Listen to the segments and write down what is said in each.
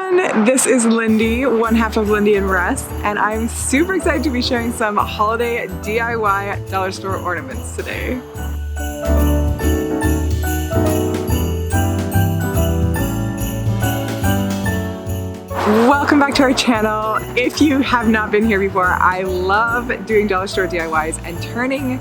everyone, this is Lindy, one half of Lindy and Russ, and I'm super excited to be sharing some holiday DIY dollar store ornaments today. Welcome back to our channel. If you have not been here before, I love doing dollar store DIYs and turning,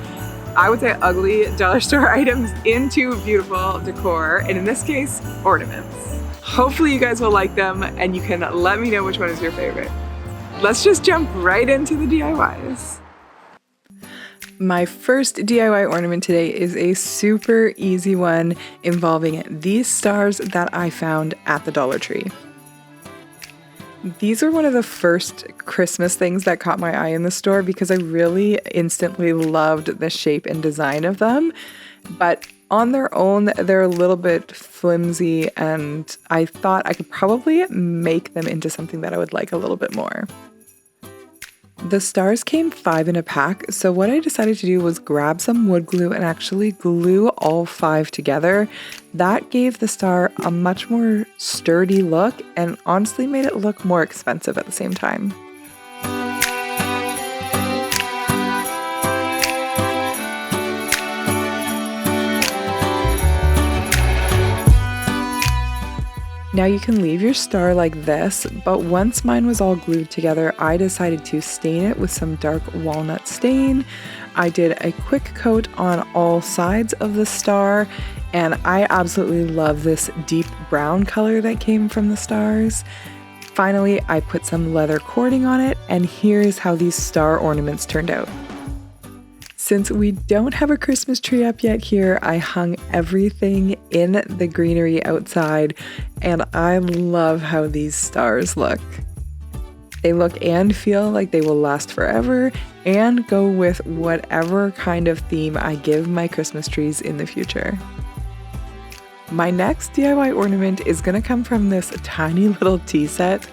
I would say, ugly dollar store items into beautiful decor, and in this case, ornaments. Hopefully you guys will like them and you can let me know which one is your favorite. Let's just jump right into the DIYs. My first DIY ornament today is a super easy one involving these stars that I found at the Dollar Tree. These are one of the first Christmas things that caught my eye in the store because I really instantly loved the shape and design of them. But on their own, they're a little bit flimsy, and I thought I could probably make them into something that I would like a little bit more. The stars came 5 in a pack, so what I decided to do was grab some wood glue and actually glue all 5 together. That gave the star a much more sturdy look and honestly made it look more expensive at the same time. Now you can leave your star like this, but once mine was all glued together, I decided to stain it with some dark walnut stain. I did a quick coat on all sides of the star, and I absolutely love this deep brown color that came from the stars. Finally, I put some leather cording on it, and here's how these star ornaments turned out. Since we don't have a Christmas tree up yet here, I hung everything in the greenery outside, and I love how these stars look. They look and feel like they will last forever and go with whatever kind of theme I give my Christmas trees in the future. My next DIY ornament is going to come from this tiny little tea set.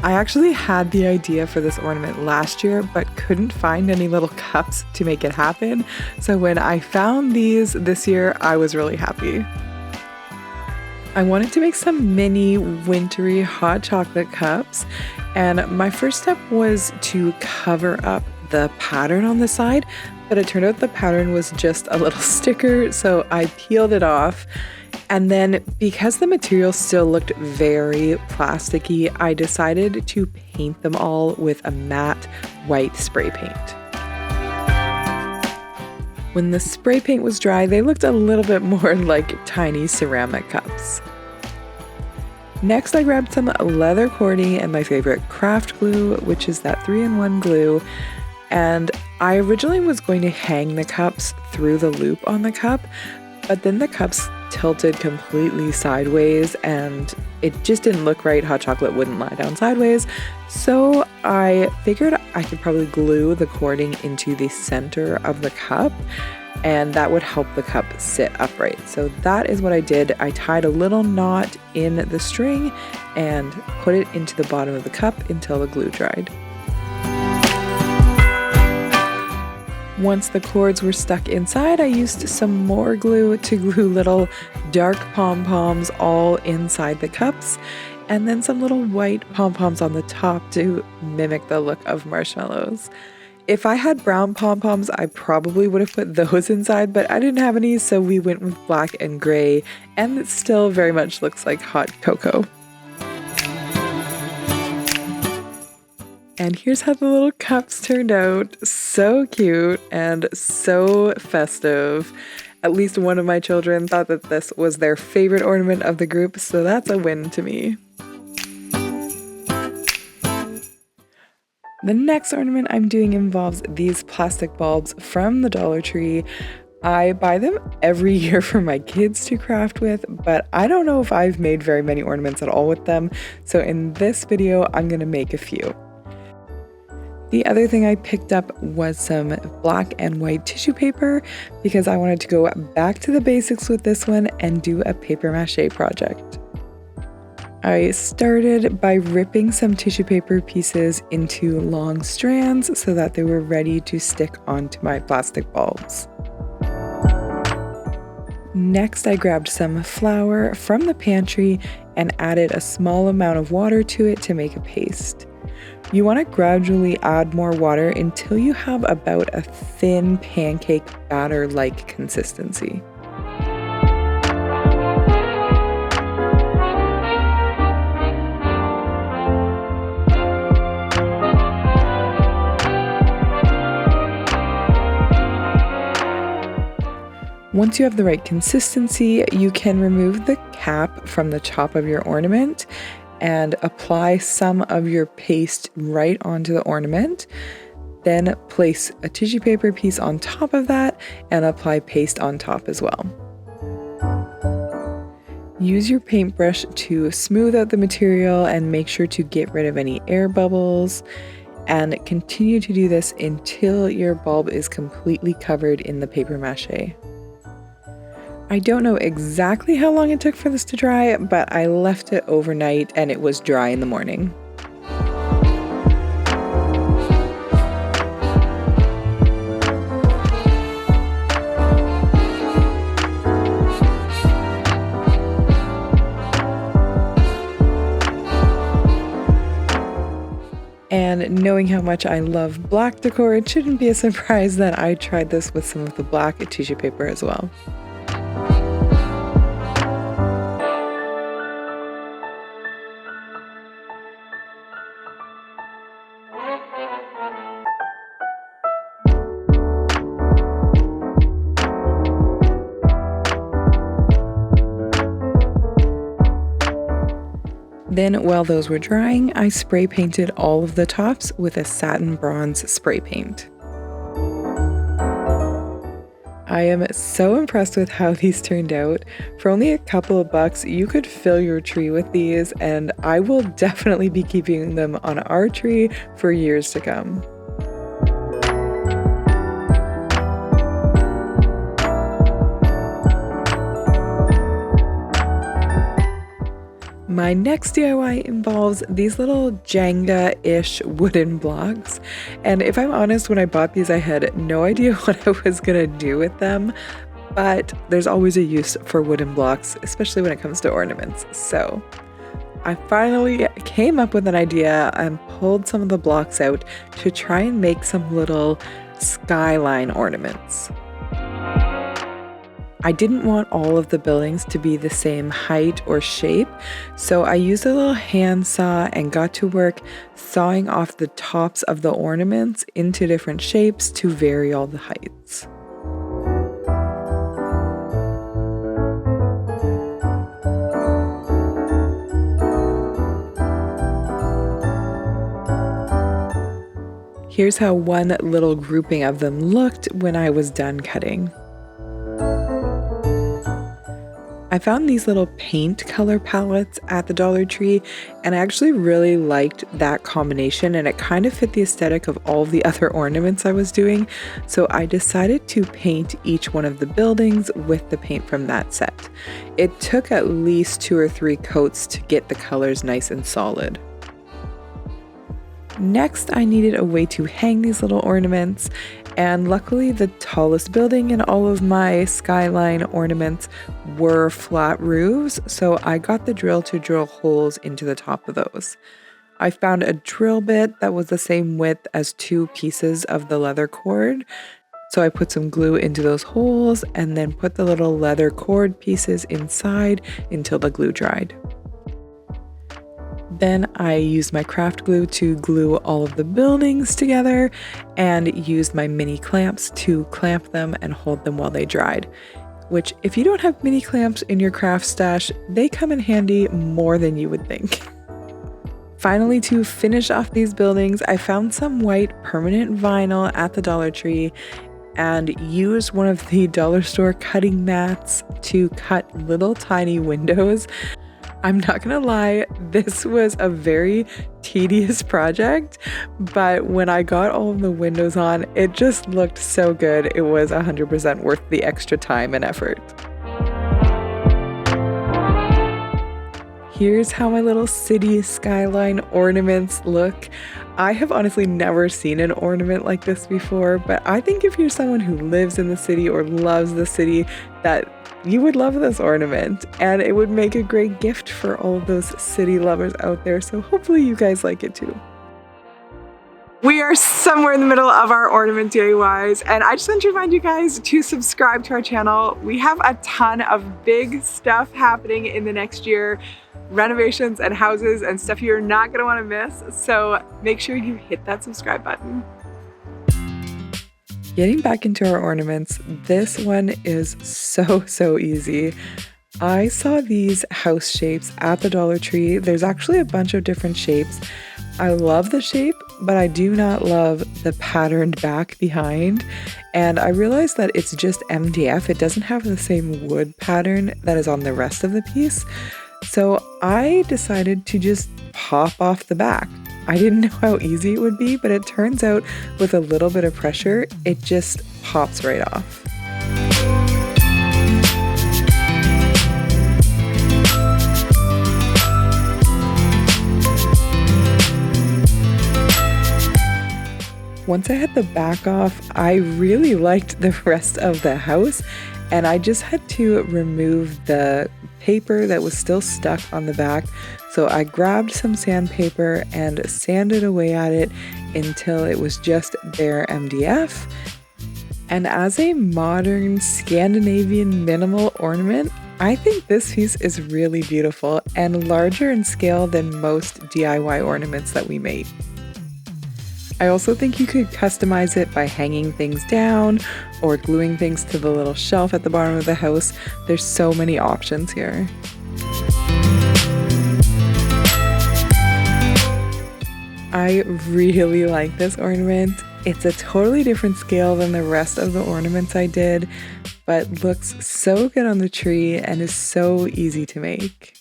I actually had the idea for this ornament last year, but couldn't find any little cups to make it happen. So when I found these this year, I was really happy. I wanted to make some mini wintry hot chocolate cups, and my first step was to cover up the pattern on the side, but it turned out the pattern was just a little sticker, so I peeled it off. And then because the material still looked very plasticky, I decided to paint them all with a matte white spray paint. When the spray paint was dry, they looked a little bit more like tiny ceramic cups. Next, I grabbed some leather cording and my favorite craft glue, which is that 3-in-1 glue. And I originally was going to hang the cups through the loop on the cup, but then the cups tilted completely sideways and it just didn't look right. Hot chocolate wouldn't lie down sideways. So I figured I could probably glue the cording into the center of the cup, and that would help the cup sit upright. So that is what I did. I tied a little knot in the string and put it into the bottom of the cup until the glue dried. Once the cords were stuck inside, I used some more glue to glue little dark pom-poms all inside the cups, and then some little white pom-poms on the top to mimic the look of marshmallows. If I had brown pom-poms, I probably would have put those inside, but I didn't have any, so we went with black and gray, and it still very much looks like hot cocoa. And here's how the little cups turned out. So cute and so festive. At least one of my children thought that this was their favorite ornament of the group, so that's a win to me. The next ornament I'm doing involves these plastic bulbs from the Dollar Tree. I buy them every year for my kids to craft with, but I don't know if I've made very many ornaments at all with them, so in this video I'm going to make a few. The other thing I picked up was some black and white tissue paper because I wanted to go back to the basics with this one and do a paper mache project. I started by ripping some tissue paper pieces into long strands so that they were ready to stick onto my plastic bulbs. Next, I grabbed some flour from the pantry and added a small amount of water to it to make a paste. You want to gradually add more water until you have about a thin pancake batter-like consistency. Once you have the right consistency, you can remove the cap from the top of your ornament and apply some of your paste right onto the ornament. Then place a tissue paper piece on top of that and apply paste on top as well. Use your paintbrush to smooth out the material and make sure to get rid of any air bubbles, and continue to do this until your bulb is completely covered in the paper mache. I don't know exactly how long it took for this to dry, but I left it overnight and it was dry in the morning. And knowing how much I love black decor, it shouldn't be a surprise that I tried this with some of the black tissue paper as well. Then while those were drying, I spray painted all of the tops with a satin bronze spray paint. I am so impressed with how these turned out. For only a couple of bucks, you could fill your tree with these, and I will definitely be keeping them on our tree for years to come. My next DIY involves these little Jenga-ish wooden blocks, and if I'm honest, when I bought these I had no idea what I was gonna do with them, but there's always a use for wooden blocks, especially when it comes to ornaments. So I finally came up with an idea and pulled some of the blocks out to try and make some little skyline ornaments. I didn't want all of the buildings to be the same height or shape, so I used a little handsaw and got to work sawing off the tops of the ornaments into different shapes to vary all the heights. Here's how one little grouping of them looked when I was done cutting. I found these little paint color palettes at the Dollar Tree, and I actually really liked that combination, and it kind of fit the aesthetic of all the other ornaments I was doing, so I decided to paint each one of the buildings with the paint from that set. It took at least 2 or 3 coats to get the colors nice and solid. Next, I needed a way to hang these little ornaments, and luckily the tallest building in all of my skyline ornaments were flat roofs, so I got the drill to drill holes into the top of those. I found a drill bit that was the same width as 2 pieces of the leather cord, so I put some glue into those holes and then put the little leather cord pieces inside until the glue dried. Then I used my craft glue to glue all of the buildings together and used my mini clamps to clamp them and hold them while they dried. Which, if you don't have mini clamps in your craft stash, they come in handy more than you would think. Finally, to finish off these buildings, I found some white permanent vinyl at the Dollar Tree and used one of the dollar store cutting mats to cut little tiny windows. I'm not gonna lie, this was a very tedious project, but when I got all of the windows on, it just looked so good. It was 100% worth the extra time and effort. Here's how my little city skyline ornaments look. I have honestly never seen an ornament like this before, but I think if you're someone who lives in the city or loves the city, that You would love this ornament, and it would make a great gift for all of those city lovers out there, so hopefully you guys like it too. We are somewhere in the middle of our ornament DIYs, and I just want to remind you guys to subscribe to our channel. We have a ton of big stuff happening in the next year, renovations and houses and stuff you're not going to want to miss, so make sure you hit that subscribe button. Getting back into our ornaments, this one is so easy. I saw these house shapes at the Dollar Tree. There's actually a bunch of different shapes. I love the shape, but I do not love the patterned back behind. And I realized that it's just MDF. It doesn't have the same wood pattern that is on the rest of the piece. So I decided to just pop off the back. I didn't know how easy it would be, but it turns out with a little bit of pressure, it just pops right off. Once I had the back off, I really liked the rest of the house, and I just had to remove the paper that was still stuck on the back. So I grabbed some sandpaper and sanded away at it until it was just bare MDF. And as a modern Scandinavian minimal ornament, I think this piece is really beautiful and larger in scale than most DIY ornaments that we make. I also think you could customize it by hanging things down or gluing things to the little shelf at the bottom of the house. There's so many options here. I really like this ornament. It's a totally different scale than the rest of the ornaments I did, but looks so good on the tree and is so easy to make.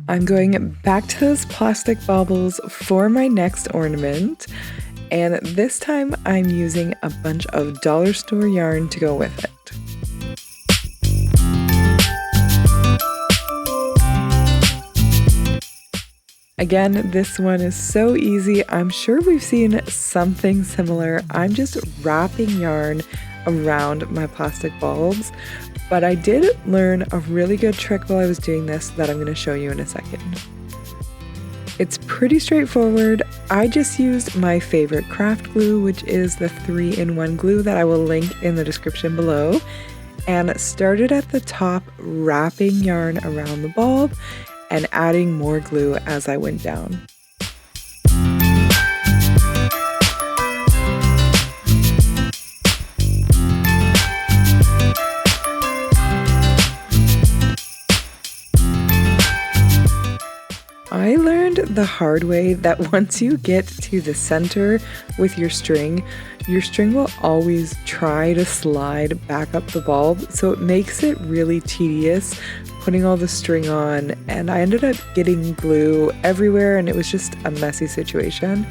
I'm going back to those plastic baubles for my next ornament, and this time I'm using a bunch of dollar store yarn to go with it. Again, this one is so easy. I'm sure we've seen something similar. I'm just wrapping yarn around my plastic bulbs, but I did learn a really good trick while I was doing this that I'm going to show you in a second. It's pretty straightforward. I just used my favorite craft glue, which is the 3-in-1 glue that I will link in the description below, and started at the top wrapping yarn around the bulb and adding more glue as I went down. I learned the hard way that once you get to the center with your string will always try to slide back up the bulb, so it makes it really tedious putting all the string on, and I ended up getting glue everywhere and it was just a messy situation.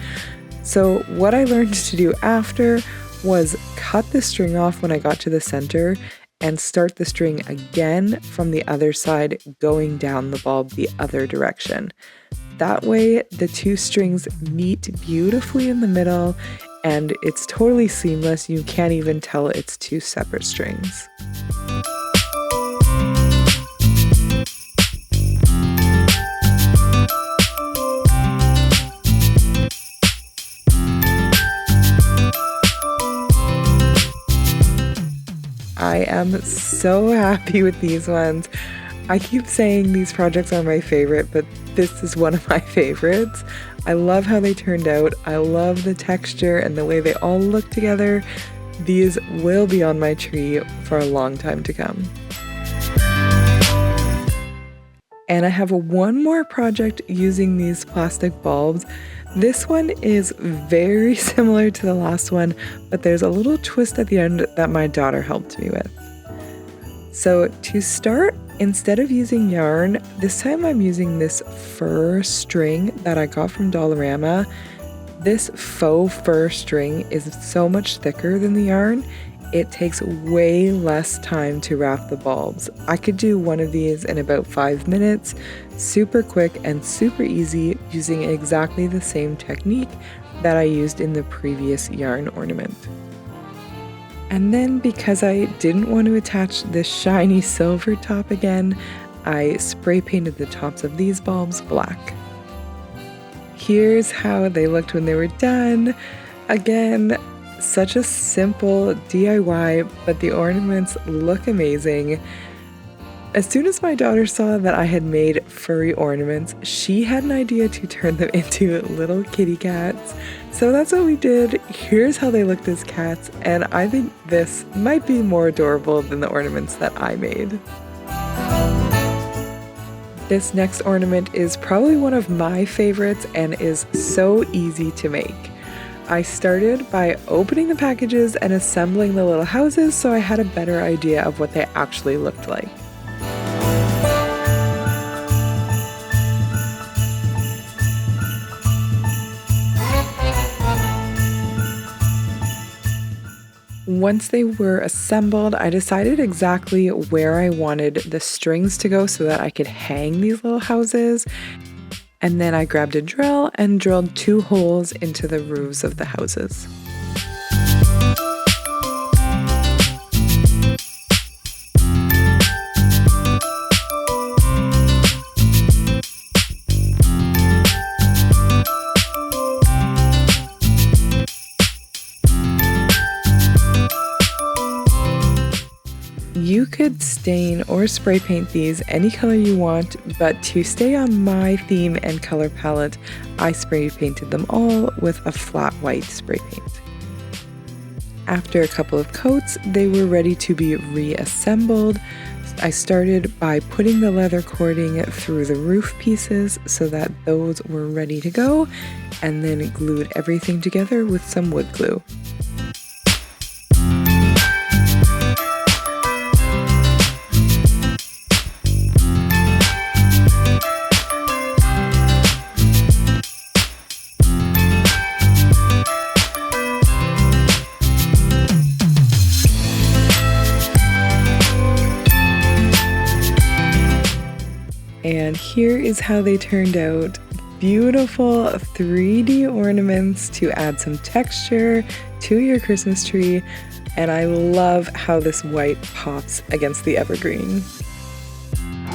So what I learned to do after was cut the string off when I got to the center and start the string again from the other side, going down the bulb the other direction. That way the two strings meet beautifully in the middle and it's totally seamless. You can't even tell it's two separate strings. I am so happy with these ones. I keep saying these projects are my favorite, but this is one of my favorites. I love how they turned out. I love the texture and the way they all look together. These will be on my tree for a long time to come. And I have one more project using these plastic bulbs. This one is very similar to the last one, but there's a little twist at the end that my daughter helped me with. So to start, instead of using yarn, this time I'm using this fur string that I got from Dollarama. This faux fur string is so much thicker than the yarn. It takes way less time to wrap the bulbs. I could do one of these in about 5 minutes, super quick and super easy, using exactly the same technique that I used in the previous yarn ornament. And then because I didn't want to attach this shiny silver top again, I spray painted the tops of these bulbs black. Here's how they looked when they were done. Again, such a simple DIY, but the ornaments look amazing. As soon as my daughter saw that I had made furry ornaments, she had an idea to turn them into little kitty cats. So that's what we did. Here's how they looked as cats, and I think this might be more adorable than the ornaments that I made. This next ornament is probably one of my favorites and is so easy to make. I started by opening the packages and assembling the little houses so I had a better idea of what they actually looked like. Once they were assembled, I decided exactly where I wanted the strings to go so that I could hang these little houses. And then I grabbed a drill and drilled 2 holes into the roofs of the houses. You could stain or spray paint these any color you want, but to stay on my theme and color palette, I spray painted them all with a flat white spray paint. After a couple of coats, they were ready to be reassembled. I started by putting the leather cording through the roof pieces so that those were ready to go, and then glued everything together with some wood glue. And here is how they turned out. Beautiful 3D ornaments to add some texture to your Christmas tree. And I love how this white pops against the evergreen.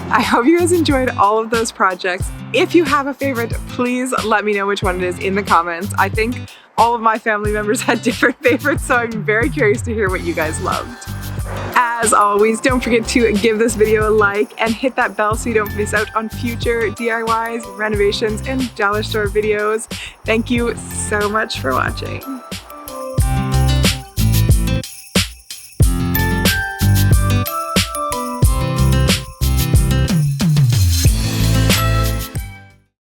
I hope you guys enjoyed all of those projects. If you have a favorite, please let me know which one it is in the comments. I think all of my family members had different favorites, so I'm very curious to hear what you guys loved. As always, don't forget to give this video a like and hit that bell so you don't miss out on future DIYs, renovations, and dollar store videos. Thank you so much for watching.